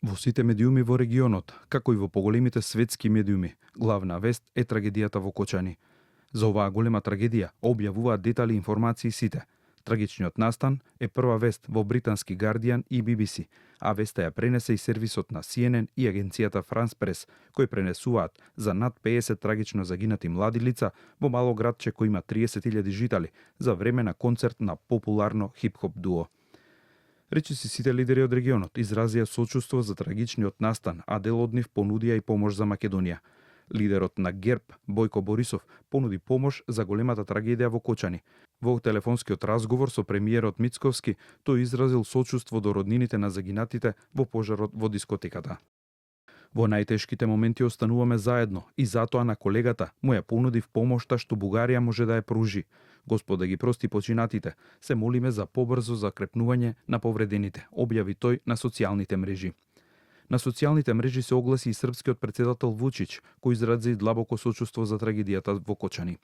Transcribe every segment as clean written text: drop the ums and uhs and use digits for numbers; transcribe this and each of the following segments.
Во сите медиуми во регионот, како и во поголемите светски медиуми, главна вест е трагедијата во Кочани. За оваа голема трагедија објавуваат детали и информации сите. Трагичниот настан е прва вест во британски Guardian и BBC, а веста ја пренесе и сервисот на CNN и агенцијата France Press, кои пренесуваат за над 50 трагично загинати млади лица во мало градче кој има 30.000 жители за време на концерт на популарно хип-хоп дуо. Речиси сите лидери од регионот изразија сочувство за трагичниот настан, а дел од нив понудија и помош за Македонија. Лидерот на ГЕРБ, Бојко Борисов, понуди помош за големата трагедија во Кочани. Во телефонскиот разговор со премиерот Мицковски, тој изразил сочувство до роднините на загинатите во пожарот во дискотеката. Во најтешките моменти остануваме заедно и затоа на колегата му ја понудив помошта што Бугарија може да ја пружи. Господ да ги прости починатите, се молиме за побрзо закрепнување на повредените, објави тој на социјалните мрежи. На социјалните мрежи се огласи и српскиот претседател Вучич, кој изрази длабоко сочувство за трагедијата во Кочани.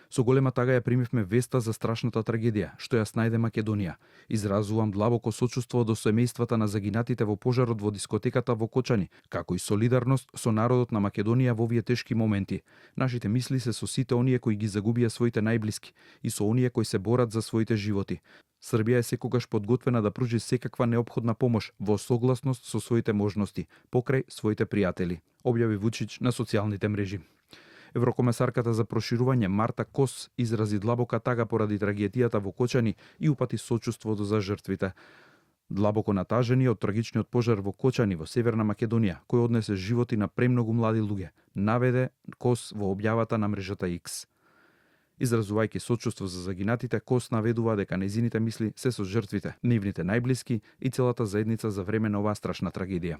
Со голема тага ја примивме веста за страшната трагедија што ја снајде Македонија. Изразувам длабоко сочувство до семејствата на загинатите во пожарот во дискотеката во Кочани, како и солидарност со народот на Македонија во овие тешки моменти. Нашите мисли се со сите оние кои ги загубија своите најблиски и со оние кои се борат за своите животи. Србија е секогаш подготвена да пружи секаква неопходна помош во согласност со своите можности, покрај своите пријатели, објави Вучич на социјалните мрежи. Еврокомесарката за проширување Марта Кос изрази длабока тага поради трагедијата во Кочани и упати сочувството за жртвите. Длабоко натажени од трагичниот пожар во Кочани во Северна Македонија, кој однесе животи на премногу млади луѓе, наведе Кос во објавата на мрежата X. Изразувајќи сочувство за загинатите, Кос наведува дека нејзините мисли се со жртвите, нивните најблиски и целата заедница за време на оваа страшна трагедија.